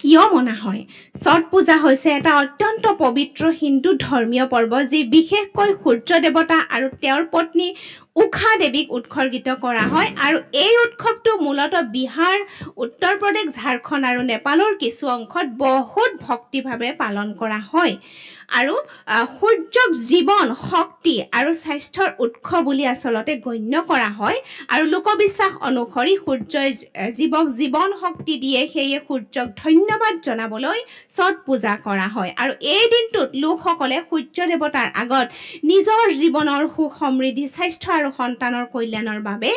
কিয় মনা হয়? ছট পূজা হৈছে এটা অত্যন্ত পবিত্ৰ হিন্দু ধৰ্মীয় পৰ্ব যি বিশেষকৈ সূৰ্য দেৱতা আৰু তেওঁৰ পত্নী উষা দেৱীক উৎসৰ্গিত কৰা হয় আৰু এই উৎসৱটো মূলতঃ বিহাৰ, উত্তৰ প্ৰদেশ, ঝাৰখণ্ড আৰু নেপালৰ কিছু অংশত বহুত ভক্তিভাৱে পালন কৰা হয় আৰু সূৰ্যক জীৱন, শক্তি আৰু স্বাস্থ্যৰ উৎস বুলি আচলতে গণ্য কৰা হয় আৰু লোকবিশ্বাস অনুসৰি সূৰ্যই জীৱক জীৱন শক্তি দিয়ে, সেয়ে সূৰ্যক ধন্যবাদ জনাবলৈ ছট পূজা কৰা হয় আৰু এই দিনটোত লোকসকলে সূৰ্য দেৱতাৰ আগত নিজৰ জীৱনৰ সুখ সমৃদ্ধি, স্বাস্থ্য আৰু সন্তানৰ কল্যাণৰ বাবে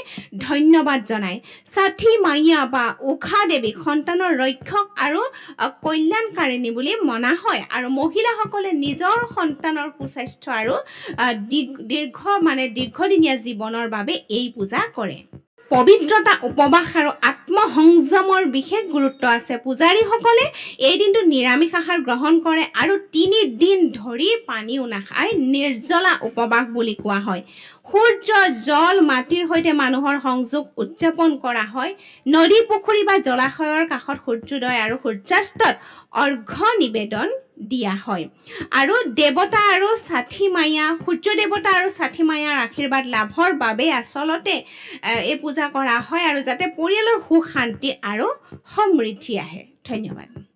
ধন্যবাদ জনায়। ষঠী মাইয়া বা উষা দেৱীক সন্তানৰ ৰক্ষক আৰু কল্যাণকাৰিণী বুলি মনা হয় আৰু মহিলাসকলে নিজৰ সন্তানৰ সুস্বাস্থ্য আৰু দীৰ্ঘদিনীয়া জীৱনৰ বাবে এই পূজা কৰে। পবিত্ৰতা, উপবাস আৰু আত্মসংযমৰ বিশেষ গুৰুত্ব আছে। পূজাৰীসকলে এই দিনটোত নিৰামিষ আহাৰ গ্ৰহণ কৰে আৰু 3 দিন ধৰি পানীও নাখায়, নিৰ্জলা উপবাস বুলি কোৱা হয়। সূৰ্য, জল, মাটিৰ সৈতে মানুহৰ সংযোগ উদযাপন কৰা হয়। নদী, পুখুৰী বা জলাশয়ৰ কাষত সূৰ্যোদয় আৰু সূৰ্যাস্তত অৰ্ঘ্য নিবেদন দিয়া হয় আৰু দেৱতা আৰু ষঠী মাইয়া, সূৰ্য দেৱতা আৰু ষঠী মাইয়াৰ আশীৰ্বাদ লাভৰ বাবে আচলতে এই পূজা কৰা হয় আৰু যাতে পৰিয়ালৰ সুখ শান্তি আৰু সমৃদ্ধি আহে। ধন্যবাদ।